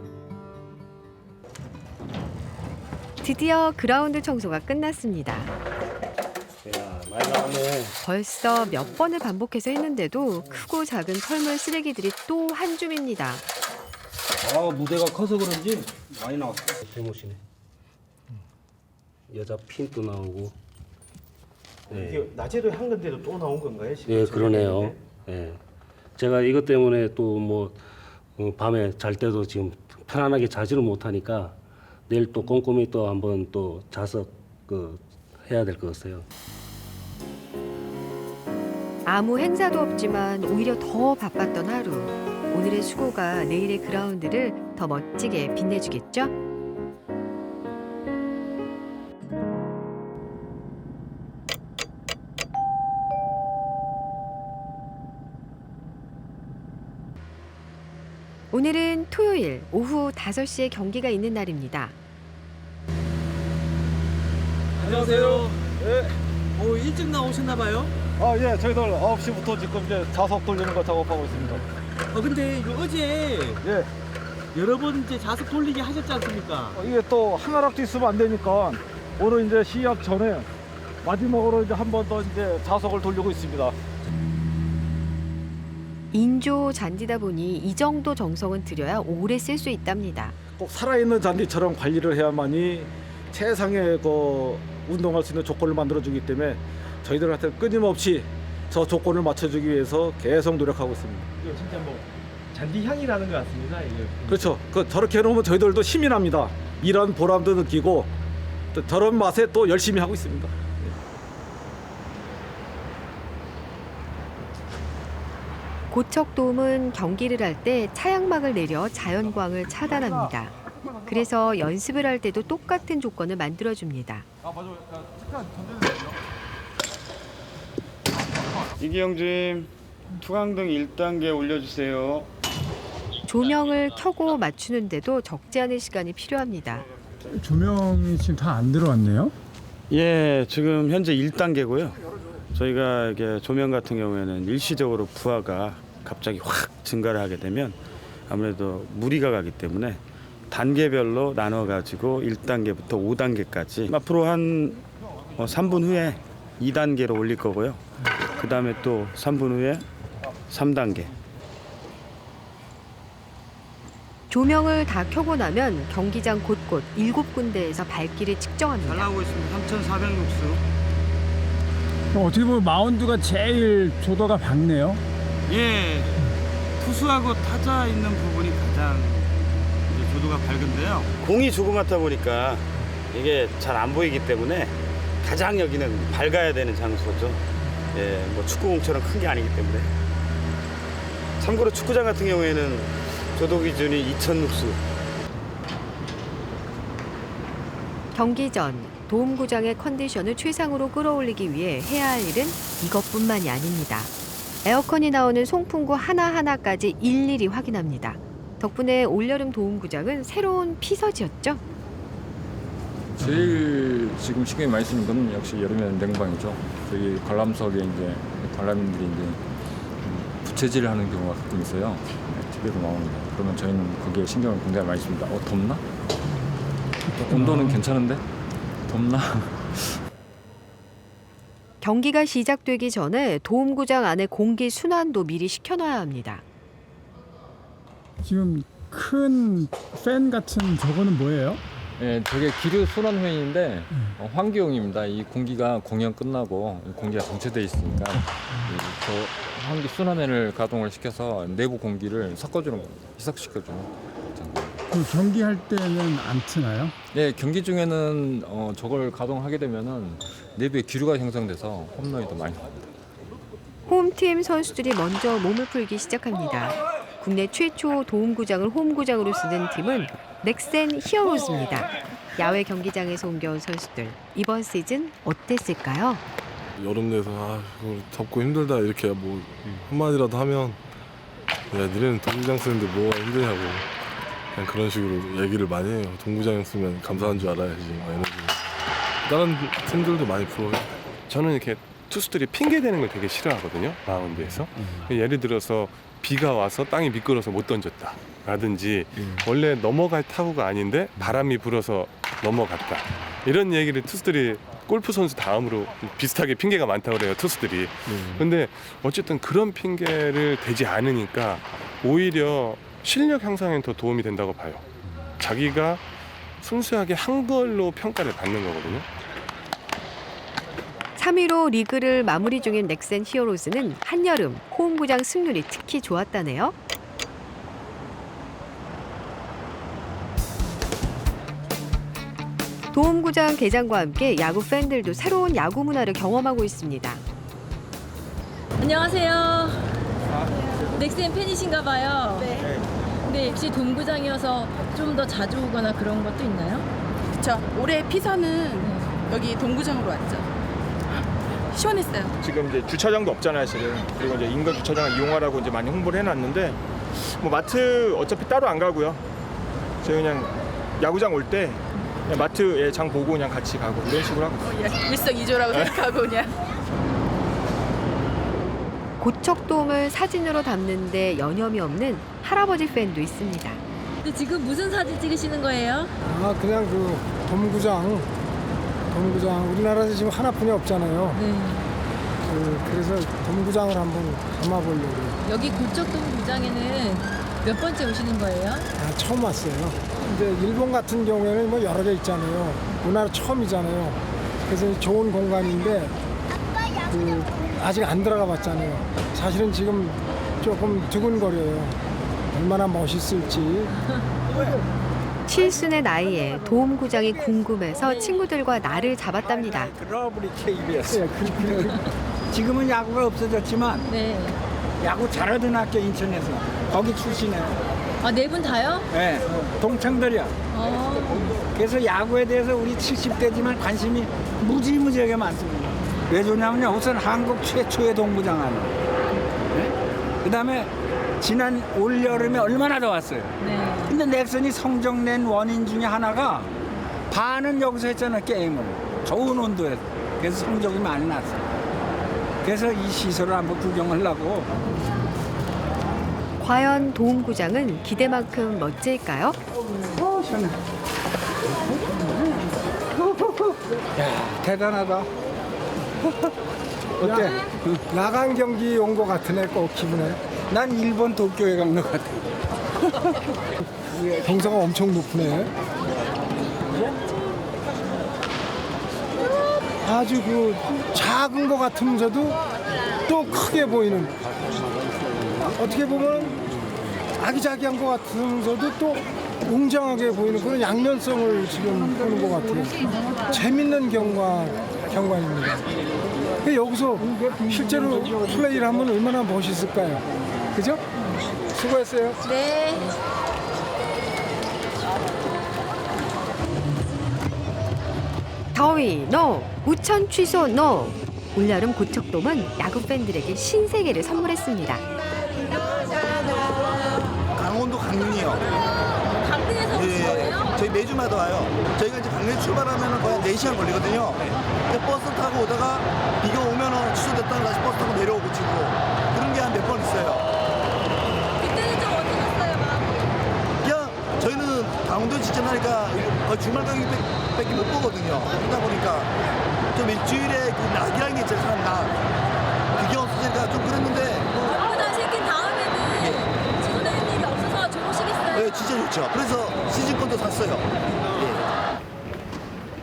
드디어 그라운드 청소가 끝났습니다. 많이 나왔네. 벌써 몇 번을 반복해서 했는데도 크고 작은 털물 쓰레기들이 또 한 줌입니다. 아, 무대가 커서 그런지 많이 나왔어. 대못이네. 여자 핀도 나오고. 네. 이게 낮에도 한 건데도 또 나온 건가요? 지금 예, 그러네요. 예. 제가 이것 때문에 또 뭐 밤에 잘 때도 지금 편안하게 자지를 못하니까 내일 또 꼼꼼히 또 한번 또 자서 해야 될 것 같아요. 아무 행사도 없지만 오히려 더 바빴던 하루. 오늘의 수고가 내일의 그라운드를 더 멋지게 빛내주겠죠? 오늘은 토요일 오후 5시에 경기가 있는 날입니다. 안녕하세요. 예. 일찍 나오셨나 봐요? 아, 예. 저희들 9시부터 지금 이제 자석 돌리는 거 작업하고 있습니다. 근데 이거 어제 예. 여러 번 이제 자석 돌리기 하셨지 않습니까? 이게 또 하나라도 있으면 안 되니까 오늘 이제 시합 전에 마지막으로 이제 한 번 더 이제 자석을 돌리고 있습니다. 인조 잔디다 보니 이 정도 정성은 들여야 오래 쓸 수 있답니다. 꼭 살아있는 잔디처럼 관리를 해야만이 최상의 운동할 수 있는 조건을 만들어주기 때문에 저희들한테 끊임없이 저 조건을 맞춰주기 위해서 계속 노력하고 있습니다. 이거 진짜 뭐 잔디 향이라는 것 같습니다. 이게. 그렇죠. 저렇게 해놓으면 저희들도 힘이 납니다. 이런 보람도 느끼고 또 저런 맛에 또 열심히 하고 있습니다. 고척돔은 경기를 할 때 차양막을 내려 자연광을 차단합니다. 그래서 연습을 할 때도 똑같은 조건을 만들어줍니다. 이기영님, 투강등 1단계 올려주세요. 조명을 켜고 맞추는데도 적지 않은 시간이 필요합니다. 조명이 지금 다 안 들어왔네요. 예, 지금 현재 1단계고요. 저희가 이게 조명 같은 경우에는 일시적으로 부하가 갑자기 확 증가를 하게 되면 아무래도 무리가 가기 때문에 단계별로 나눠가지고 1단계부터 5단계까지 앞으로 한 3분 후에 2단계로 올릴 거고요. 그 다음에 또 3분 후에 3단계. 조명을 다 켜고 나면 경기장 곳곳 7군데에서 발길을 측정합니다. 잘 나오고 있습니다. 3,400루스. 어떻게 보면 마운드가 제일 조도가 밝네요. 예, 투수하고 타자 있는 부분이 가장 이제 조도가 밝은데요. 공이 조그맣다 보니까 이게 잘 안 보이기 때문에 가장 여기는 밝아야 되는 장소죠. 예, 뭐 축구공처럼 큰 게 아니기 때문에. 참고로 축구장 같은 경우에는 조도 기준이 2,000루스. 경기 전 도움구장의 컨디션을 최상으로 끌어올리기 위해 해야 할 일은 이것뿐만이 아닙니다. 에어컨이 나오는 송풍구 하나하나까지 일일이 확인합니다. 덕분에 올여름 도움구장은 새로운 피서지였죠. 제일 지금 신경이 많이 쓰는 건 역시 여름에는 냉방이죠. 저기 관람석에 이제 관람인들이 이제 부채질을 하는 경우가 가끔 있어요. TV에도 나옵니다. 그러면 저희는 거기에 신경을 굉장히 많이 씁니다. 덥나? 온도는 괜찮은데? 덥나? 경기가 시작되기 전에 도움구장 안에 공기 순환도 미리 시켜놔야 합니다. 지금 큰 팬 같은 저거는 뭐예요? 예, 저게 기류 순환 회인인데 환기용입니다. 이 공기가 공연 끝나고 공기가 정체돼 있으니까 저 환기 순환회를 가동을 시켜서 내부 공기를 섞어주는 겁니다. 희석시켜주는. 그 경기할 때는 안 트나요? 예, 경기 중에는 저걸 가동하게 되면은 내부에 기류가 형성돼서 홈런이 더 많이 나옵니다. 홈팀 선수들이 먼저 몸을 풀기 시작합니다. 국내 최초 도움구장을 홈구장으로 쓰는 팀은 넥센 히어로즈입니다. 야외 경기장에서 옮겨온 선수들, 이번 시즌 어땠을까요? 여름 내서 덥고 힘들다 이렇게 뭐 한마디라도 하면 야 니네는 동구장 쓰는데 뭐가 힘드냐고 그냥 그런 식으로 얘기를 많이 해요. 동구장 쓰면 감사한 줄 알아야지 막 이런 식으로. 다른 팀들도 많이 풀어요. 저는 이렇게 투수들이 핑계 대는 걸 되게 싫어하거든요. 마운드에서. 예를 들어서 비가 와서 땅이 미끄러서 못 던졌다 라든지 원래 넘어갈 타구가 아닌데 바람이 불어서 넘어갔다 이런 얘기를 투수들이 골프 선수 다음으로 비슷하게 핑계가 많다고 그래요, 투수들이. 근데 어쨌든 그런 핑계를 대지 않으니까 오히려 실력 향상에 더 도움이 된다고 봐요. 자기가 순수하게 한 걸로 평가를 받는 거거든요. 3위로 리그를 마무리 중인 넥센 히어로즈는 한여름 홈구장 승률이 특히 좋았다네요. 도움구장 개장과 함께 야구 팬들도 새로운 야구 문화를 경험하고 있습니다. 안녕하세요. 넥센 팬이신가 봐요. 네. 근데 역시 도움구장이어서 좀 더 자주 오거나 그런 것도 있나요? 그쵸. 올해 피서는 여기 동구장으로 왔죠. 시원했어요. 지금 이제 주차장도 없잖아요, 실은. 그리고 이제 인근 주차장을 이용하라고 이제 많이 홍보를 해놨는데 뭐 마트 어차피 따로 안 가고요. 저희 그냥 야구장 올 때 마트에 장 보고 그냥 같이 가고 이런 식으로 하고 있어요. 일석이조라고 생각하고 그냥. 고척돔을 사진으로 담는데 여념이 없는 할아버지 팬도 있습니다. 근데 지금 무슨 사진 찍으시는 거예요? 그냥 그 동구장 우리나라에서 지금 하나뿐이 없잖아요. 네. 그래서 동구장을 한번 담아보려고요. 여기 고척돔 구장에는 몇 번째 오시는 거예요? 처음 왔어요. 근데 일본 같은 경우에는 뭐 여러 개 있잖아요. 우리나라 처음이잖아요. 그래서 좋은 공간인데 아직 안 들어가 봤잖아요. 사실은 지금 조금 두근거려요. 얼마나 멋있을지. 7순의 나이에 도움구장이 궁금해서 친구들과 날을 잡았답니다. 러브리 KBS. 지금은 야구가 없어졌지만 야구 잘하던 학교 인천에서 거기 출신이에요. 아, 네 분 다요? 네, 동창들이야. 그래서 야구에 대해서 우리 70대지만 관심이 무지무지하게 많습니다. 왜 좋냐면요, 우선 한국 최초의 동구장 하나. 네? 그다음에 지난 올 여름에 얼마나 더웠어요. 근데 넥슨이 성적 낸 원인 중에 하나가 반은 여기서 했잖아요, 게임을. 좋은 온도에서. 그래서 성적이 많이 났어요. 그래서 이 시설을 한번 구경하려고. 과연 도움구장은 기대만큼 멋질까요? 시원해. 야, 대단하다. 어때? 야간 경기 온 것 같으네, 꼭 기분에. 난 일본 도쿄에 간 것 같아. 경사가 엄청 높네. 아주 그 작은 것 같으면서도 또 크게 보이는, 어떻게 보면 아기자기한 것 같으면서도 또 웅장하게 보이는 그런 양면성을 지금 보는 것 같아요. 재밌는 경관입니다. 여기서 실제로 플레이를 하면 얼마나 멋있을까요? 그죠? 수고했어요. 네. 더위 NO, 우천 취소 NO. 올여름 고척돔은 야구 팬들에게 신세계를 선물했습니다. 강원도 강릉이요. 강릉에서 오신 거예요? 저희 매주마다 와요. 저희가 이제 강릉에 출발하면 거의 한 4시간 걸리거든요. 근데 버스 타고 오다가 비가 오면 취소됐다가 다시 버스 타고 내려오고 치고 그런 게 한 몇 번 있어요. 그때는 좀 어떠셨어요, 마음이? 그냥 저희는 강원도에 지천하니까 거의 주말 경기밖에 못 보거든요. 그러다 보니까 좀 일주일에 그 낙이라는 게 있잖아요. 사람 낙. 그게 없으니까 좀 그랬는데 경기장 생긴 다음에는 취소되는 일이 없어서 좋으시겠어요? 네, 진짜 좋죠. 그래서 시즌권도 샀어요.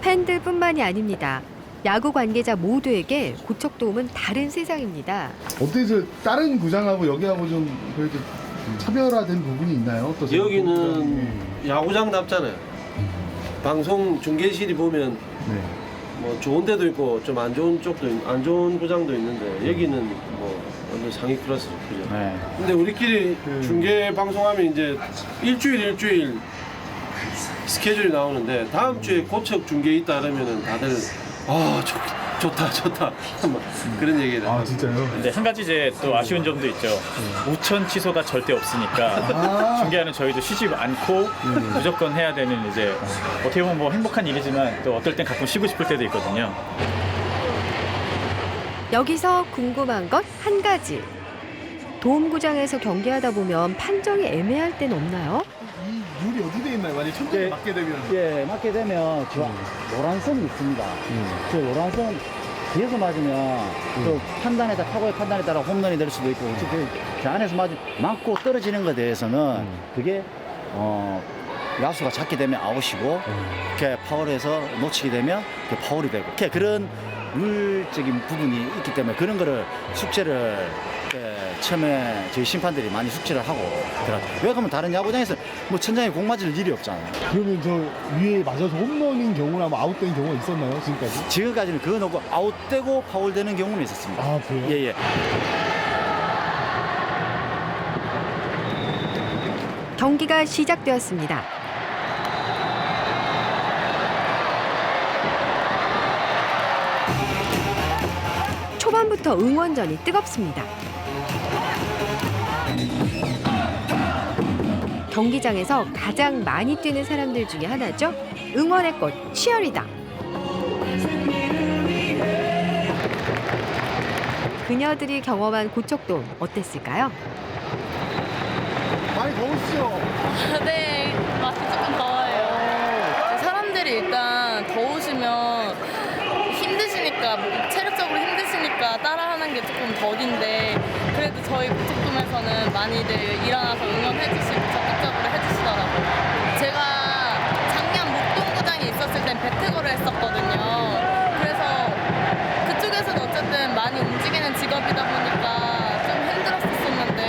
팬들뿐만이 아닙니다. 야구 관계자 모두에게 고척돔은 다른 세상입니다. 어때서 다른 구장하고 여기하고 좀 그래도 차별화된 부분이 있나요? 어떠세요? 여기는 야구장답잖아요. 방송 중계실이 보면 뭐 좋은 데도 있고 좀 안 좋은 쪽도 안 좋은 구장도 있는데 여기는 뭐 완전 상위 클래스죠. 그죠? 근데 우리끼리 중계 방송하면 이제 일주일 스케줄이 나오는데 다음 주에 고척 중계 있다 그러면은 다들 좋다 뭐 그런 얘기를. 아 진짜요? 근데 한 가지 이제 또 아쉬운 점도 있죠. 우천 취소가 절대 없으니까 중계하는 저희도 쉬지 않고 무조건 해야 되는 이제 어떻게 보면 뭐 행복한 일이지만 또 어떨 땐 가끔 쉬고 싶을 때도 있거든요. 여기서 궁금한 것 한 가지. 도움구장에서 경기하다 보면 판정이 애매할 땐 없나요? 룰이 어디에 있나요? 만약 천장에 맞게 되면? 예, 맞게 되면 저 노란선이 있습니다. 저 노란선 뒤에서 맞으면 그 판단에 따라 타구의 판단에 따라 홈런이 될 수도 있고 그 안에서 맞고 떨어지는 것에 대해서는 그게 야수가 잡게 되면 아웃이고 이렇게 파울해서 놓치게 되면 그 파울이 되고 그런 룰적인 부분이 있기 때문에 그런 거를 숙제를 처음에 저희 심판들이 많이 숙제를 하고 들어갔어요. 왜 그러면 다른 야구장에서 뭐 천장에 공 맞을 일이 없잖아요. 그러면 저 위에 맞아서 홈런인 경우나 뭐 아웃된 경우가 있었나요? 지금까지? 지금까지는 그거 놓고 아웃되고 파울되는 경우는 있었습니다. 아 그래요? 예. 경기가 시작되었습니다. 초반부터 응원전이 뜨겁습니다. 경기장에서 가장 많이 뛰는 사람들 중에 하나죠. 응원의 꽃 치어리더. 그녀들이 경험한 고척돔 어땠을까요? 많이 더우시죠? 네, 맛이 조금 더워요. 사람들이 일단 더우시면 힘드시니까 체력적으로 힘드시니까 따라하는 게 조금 더딘데 그래도 저희 고척돔에서는 많이들 일어나서 응원해주시고 적극적으로 해주시더라고요. 제가 작년 목동구장에 있었을 땐 배트gol을 했었거든요. 그래서 그쪽에서도 어쨌든 많이 움직이는 직업이다 보니까 좀 힘들었었는데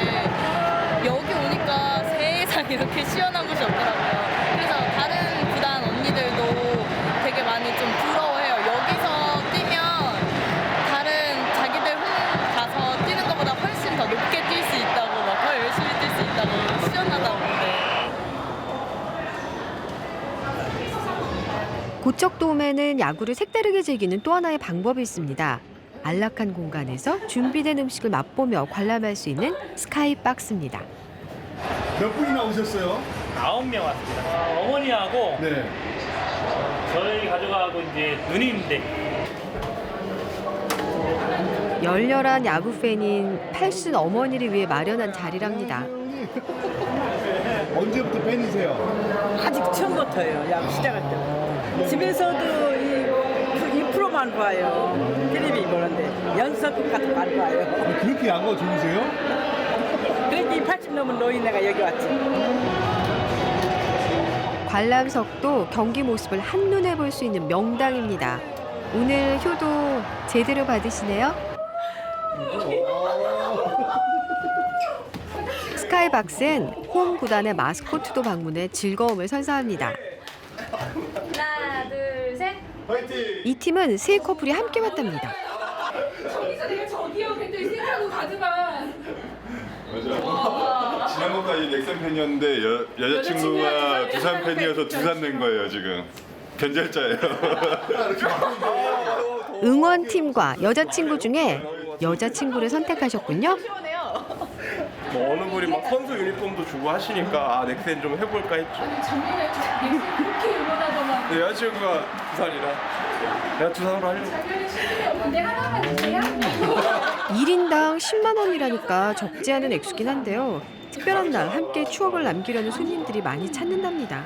여기 오니까 세상 이렇게 시원한 곳이 없더라고요. 그래서 다른 구단 언니들도 되게 많이 좀 부러워해요. 여기서 뛰면 다른 자기들 가서 뛰는 것보다 훨씬 더 높게 뛸 수 있다고 막 더 열심히 뛸 수 있다고 시원하다고. 고척돔에는 야구를 색다르게 즐기는 또 하나의 방법이 있습니다. 안락한 공간에서 준비된 음식을 맛보며 관람할 수 있는 스카이박스입니다. 몇 분이나 오셨어요? 9명 왔습니다. 어머니하고 저희 가족하고 이제 누님인데 열렬한 야구 팬인 팔순 어머니를 위해 마련한 자리랍니다. 언제부터 팬이세요? 아직 처음부터예요. 야구 시작할 때. 집에서도 이 프로만 봐요. 텔레비 보는 좋아하는데 연습 같은 거 안 좋아해요. 그렇게 야구가 좋으세요? 그러니 80 넘은 노인네가 여기 왔지. 관람석도 경기 모습을 한눈에 볼 수 있는 명당입니다. 오늘 효도 제대로 받으시네요. 스카이박스엔 홈 구단의 마스코트도 방문해 즐거움을 선사합니다. 하나, 둘, 셋. 이 팀은 세 커플이 함께 왔답니다. 저기서 내가 저기요. 근데 생각하고 가지마. 맞아. 지난번까지 넥센 팬이었는데 여자친구가 두산 팬이어서 두산 낸 거예요 지금. 변절자예요. 응원팀과 여자친구 중에 여자친구를 선택하셨군요. 뭐 어느 분이 막 선수 유니폼도 주고 하시니까 아 넥센 좀 해볼까 했죠. 작년에 그렇게 응원하더만. 네, 여자친구가 두산이라 내가 두산으로 하려고. 작년에 시즌이었는데 하나만 주세요. 1인당 10만 원이라니까 적지 않은 액수긴 한데요. 특별한 날 함께 추억을 남기려는 손님들이 많이 찾는답니다.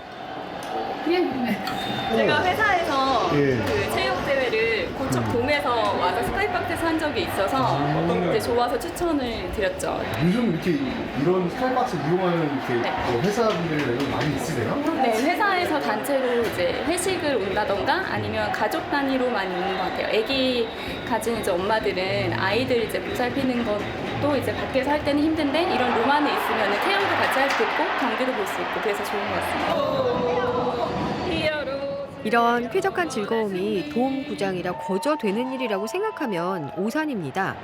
제가 회사에서 예. 그 체육 대회를 고척돔에서 와서 스카이박스에서 한 적이 있어서 이제 좋아서 추천을 드렸죠. 요즘 이렇게 이런 스카이박스 이용하는 이렇게 뭐 회사분들이 많이 있으세요? 네, 회사에서 단체로 이제 회식을 온다던가 아니면 가족 단위로 많이 오는 것 같아요. 아기 가진 이제 엄마들은 아이들 이제 보살피는 것도 이제 밖에서 할 때는 힘든데 이런 룸 안에 있으면 케어도 같이 할 수 있고 경기도 볼 수 있고 그래서 좋은 것 같습니다. 이런 쾌적한 즐거움이 도움구장이라 거저되는 일이라고 생각하면 오산입니다.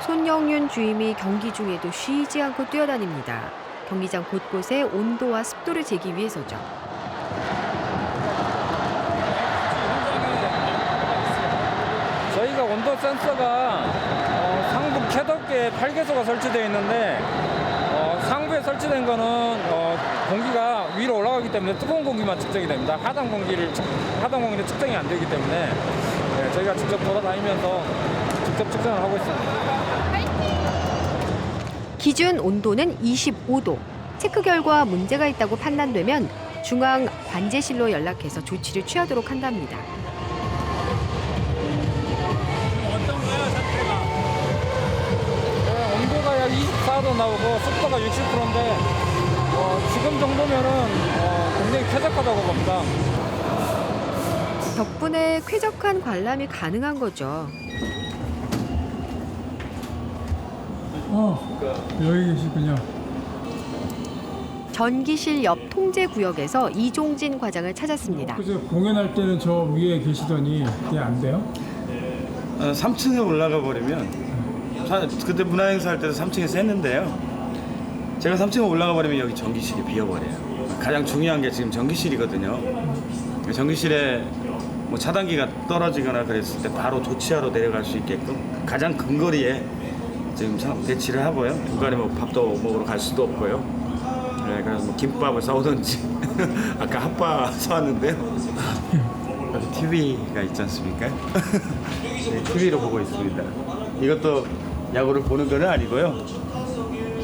손영윤 주임이 경기 중에도 쉬지 않고 뛰어다닙니다. 경기장 곳곳에 온도와 습도를 재기 위해서죠. 저희가 온도 센서가 상부 캐덕기에 8개소가 설치되어 있는데 상부에 설치된 거는 공기가 위로 올라가기 때문에 뜨거운 공기만 측정이 됩니다. 하단 공기는 측정이 안 되기 때문에 저희가 직접 돌아다니면서 직접 측정을 하고 있습니다. 기준 온도는 25도. 체크 결과 문제가 있다고 판단되면 중앙 관제실로 연락해서 조치를 취하도록 한답니다. 온도가 약 24도 나오고 습도가 60%인데 지금 정도면은 굉장히 쾌적하다고 봅니다. 덕분에 쾌적한 관람이 가능한 거죠. 여기 계시군요. 전기실 옆 통제구역에서 이종진 과장을 찾았습니다. 그저 공연할 때는 저 위에 계시더니 그게 안 돼요? 3층에 올라가 버리면 그때 문화행사 할 때도 3층에서 했는데요. 제가 3층에 올라가 버리면 여기 전기실이 비어버려요. 가장 중요한 게 지금 전기실이거든요. 전기실에 뭐 차단기가 떨어지거나 그랬을 때 바로 조치하러 내려갈 수 있게끔 가장 근거리에 지금 배치를 하고요. 중간에 뭐 밥도 먹으러 갈 수도 없고요. 네, 그래서 뭐 김밥을 사오든지 아까 핫바 사왔는데요. 여기 TV가 있지 않습니까? 네, TV로 보고 있습니다. 이것도 야구를 보는 건 아니고요.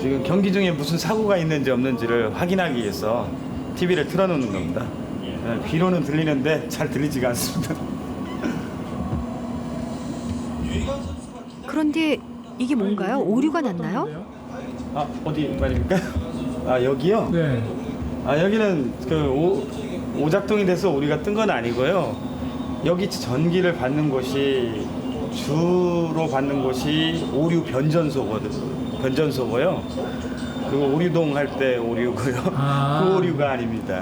지금 경기 중에 무슨 사고가 있는지 없는지를 확인하기 위해서 TV를 틀어놓는 겁니다. 귀로는 들리는데 잘 들리지가 않습니다. 그런데 이게 뭔가요? 오류가 났나요? 아, 어디 말입니까? 아, 여기요? 네. 아, 여기는 그 오작동이 돼서 우리가 뜬 건 아니고요. 여기 전기를 받는 곳이 주로 받는 곳이 오류 변전소고요. 그거 오류동 할 때 오류고요. 그 오류가 아닙니다.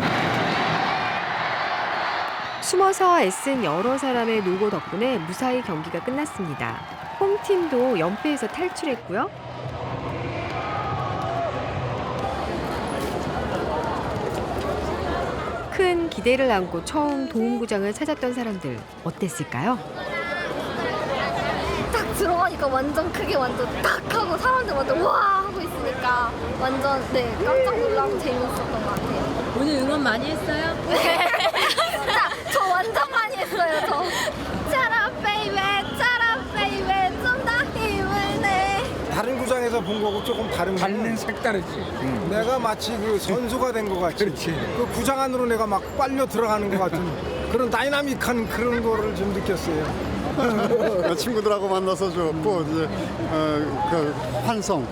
숨어서 애쓴 여러 사람의 노고 덕분에 무사히 경기가 끝났습니다. 홈팀도 연패에서 탈출했고요. 큰 기대를 안고 처음 도움구장을 찾았던 사람들 어땠을까요? 딱 들어가니까 완전 크게 완전 딱 하고 사람들 완전 와 하고 있으니까 완전 깜짝 놀라고 재밌었던 것 같아요. 오늘 응원 많이 했어요? 네. 진짜 저 완전 많이 했어요. 저 차라 베이베 좀 더 힘을 내. 다른 구장에서 본 거고 조금 다른 색다르지. 내가 마치 그 선수가 된 것 같이. 그렇지. 그 구장 안으로 내가 막 빨려 들어가는 것 같은 그런 다이나믹한 그런 거를 좀 느꼈어요. 친구들하고 만나서 좋고 이제 그 환송,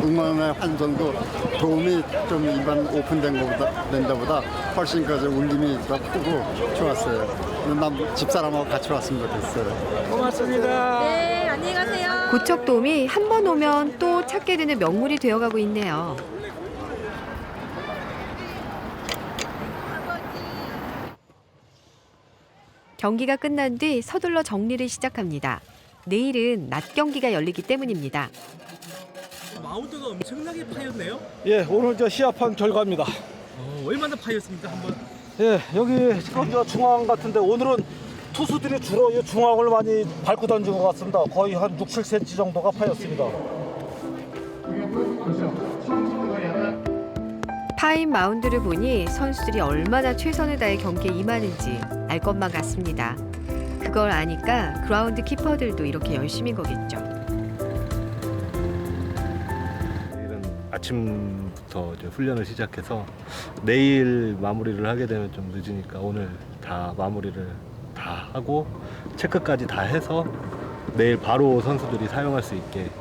응원의 환송도 도움이 좀 일반 오픈된 데보다 훨씬 그 울림이 더 크고 좋았어요. 난 집사람하고 같이 왔으면 좋겠어요. 고맙습니다. 네, 안녕히 가세요. 고척돔이 한 번 오면 또 찾게 되는 명물이 되어가고 있네요. 경기가 끝난 뒤 서둘러 정리를 시작합니다. 내일은 낮 경기가 열리기 때문입니다. 마운드가 엄청나게 파였네요. 예, 오늘 저 시합한 결과입니다. 얼마나 파였습니까? 한번. 예, 여기 지금 저 중앙 같은데 오늘은 투수들이 주로 이 중앙을 많이 밟고 던진 것 같습니다. 거의 한 6, 7cm 정도가 파였습니다. 파인 마운드를 보니 선수들이 얼마나 최선을 다해 경기에 임하는지 알 것만 같습니다. 그걸 아니까 그라운드 키퍼들도 이렇게 열심인 거겠죠. 내일은 아침부터 이제 훈련을 시작해서 내일 마무리를 하게 되면 좀 늦으니까 오늘 다 마무리를 다 하고 체크까지 다 해서 내일 바로 선수들이 사용할 수 있게.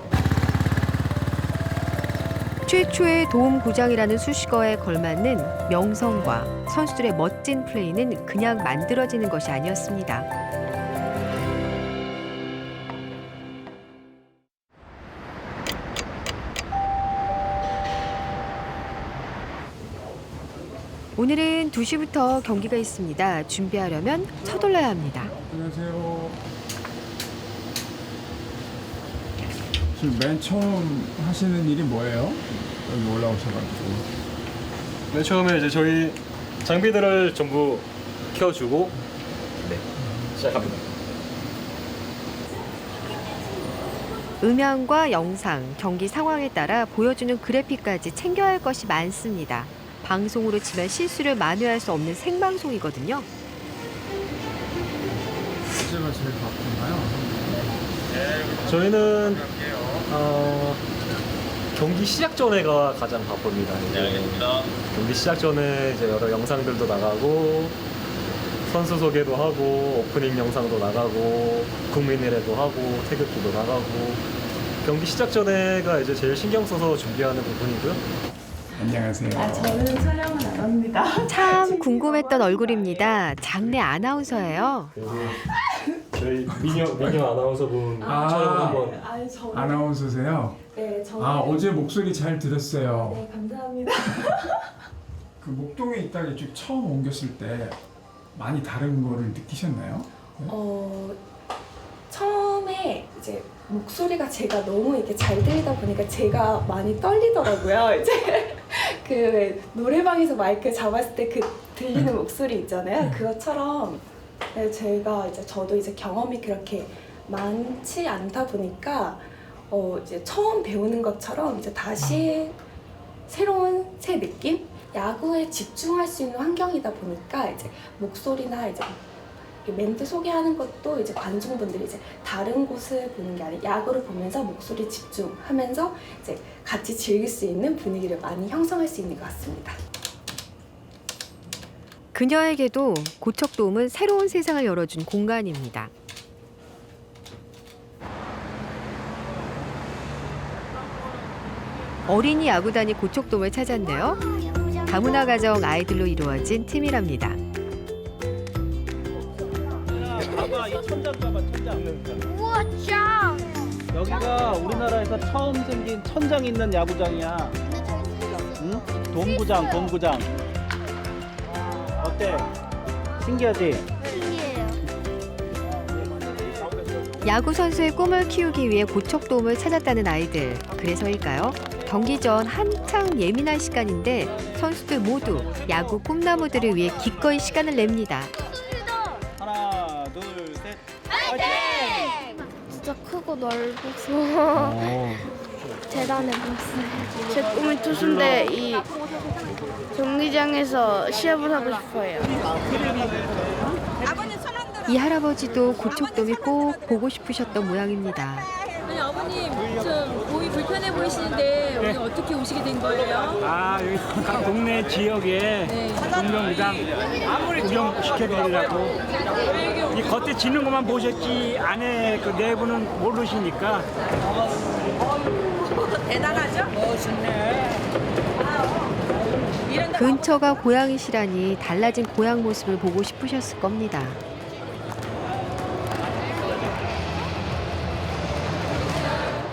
최초의 도움구장이라는 수식어에 걸맞는 명성과 선수들의 멋진 플레이는 그냥 만들어지는 것이 아니었습니다. 오늘은 2시부터 경기가 있습니다. 준비하려면 서둘러야 합니다. 안녕하세요. 지금 맨 처음 하시는 일이 뭐예요? 여기 올라오셔가지고. 맨 처음에 이제 저희 장비들을 전부 켜주고 시작합니다. 음향과 영상, 경기 상황에 따라 보여주는 그래픽까지 챙겨야 할 것이 많습니다. 방송으로 치면 실수를 만회할 수 없는 생방송이거든요. 언제가 제일 바쁜가요? 저희는 경기 시작 전에가 가장 바쁩니다. 경기 시작 전에 이제 여러 영상들도 나가고 선수 소개도 하고 오프닝 영상도 나가고 국민일회도 하고 태극기도 나가고 경기 시작 전에가 이제 제일 신경 써서 준비하는 부분이고요. 안녕하세요. 저는 촬영은 안 합니다. 참 궁금했던 얼굴입니다. 장내 아나운서예요. 저희 미녀 아나운서분 촬영 한번. 아나운서세요? 네, 저는. 어제 목소리 잘 들었어요. 네, 감사합니다. 그 목동에 있다가 이쪽 처음 옮겼을 때 많이 다른 거를 느끼셨나요? 처음에 이제 목소리가 제가 너무 이렇게 잘 들리다 보니까 제가 많이 떨리더라고요. 이제 그 노래방에서 마이크 잡았을 때 그 들리는 목소리 있잖아요. 그것처럼 저도 이제 경험이 그렇게 많지 않다 보니까 이제 처음 배우는 것처럼 이제 다시 새로운 새 느낌? 야구에 집중할 수 있는 환경이다 보니까 이제 목소리나 이제 멘트 소개하는 것도 이제 관중분들이 이제 다른 곳을 보는 게 아니라 야구를 보면서 목소리 집중하면서 이제 같이 즐길 수 있는 분위기를 많이 형성할 수 있는 것 같습니다. 그녀에게도 고척돔은 새로운 세상을 열어준 공간입니다. 어린이 야구단이 고척돔을 찾았네요. 다문화 가정 아이들로 이루어진 팀이랍니다. 봐봐, 이 천장 봐봐, 천장. 우와, 짱! 여기가 우리나라에서 처음 생긴 천장 있는 야구장이야. 응? 돔구장. 어때? 신기하지? 신기해요. 야구 선수의 꿈을 키우기 위해 고척돔을 찾았다는 아이들. 그래서일까요? 경기 전 한창 예민한 시간인데 선수들 모두 야구 꿈나무들을 위해 기꺼이 시간을 냅니다. 하나, 둘, 셋. 파이팅! 진짜 크고 넓어서 대단해 보였어요. 제 꿈이 투수인데 이 경기장에서 시합을 하고 싶어요. 이 할아버지도 고척돔이 꼭 보고 싶으셨던 모양입니다. 아니 아버님 좀 몸이 불편해 보이시는데 오늘 어떻게 오시게 된 거예요? 아, 여기 동네 지역에 동명구장 구경 시켜드리려고. 이 겉에 지는 것만 보셨지 안에 그 내부는 모르시니까. 대단하죠? 멋있네. 근처가 고향이시라니 달라진 고향 모습을 보고 싶으셨을 겁니다.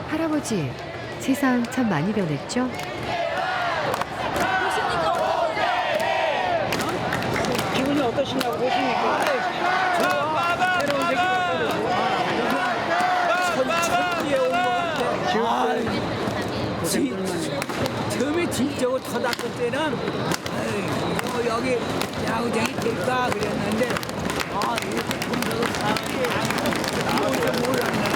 할아버지, 세상 참 많이 변했죠? 기분이 어떠시냐고 보시니까. 좋아. 새로운 천지에 온 것 같아. 처음에 진짜고 터닥을 때는 아이고, 여기 야구장이 될까 그랬는데 이렇게 분들도 사람이 나올 줄 몰랐네.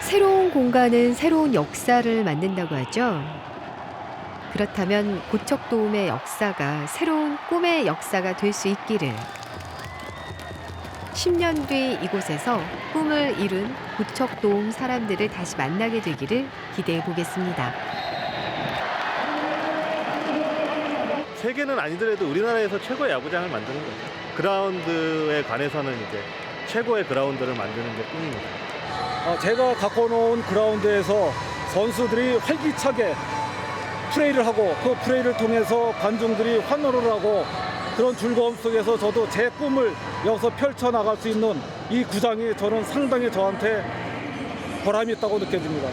새로운 공간은 새로운 역사를 만든다고 하죠. 그렇다면 고척도움의 역사가 새로운 꿈의 역사가 될 수 있기를. 10년 뒤 이곳에서 꿈을 이룬 고척도움 사람들을 다시 만나게 되기를 기대해 보겠습니다. 세계는 아니더라도 우리나라에서 최고의 야구장을 만드는 거죠. 그라운드에 관해서는 이제 최고의 그라운드를 만드는 게 꿈입니다. 제가 갖고 놓은 그라운드에서 선수들이 활기차게 플레이를 하고 그 플레이를 통해서 관중들이 환호를 하고 그런 즐거움 속에서 저도 제 꿈을 여기서 펼쳐나갈 수 있는 이 구장이 저는 상당히 저한테 보람이 있다고 느껴집니다.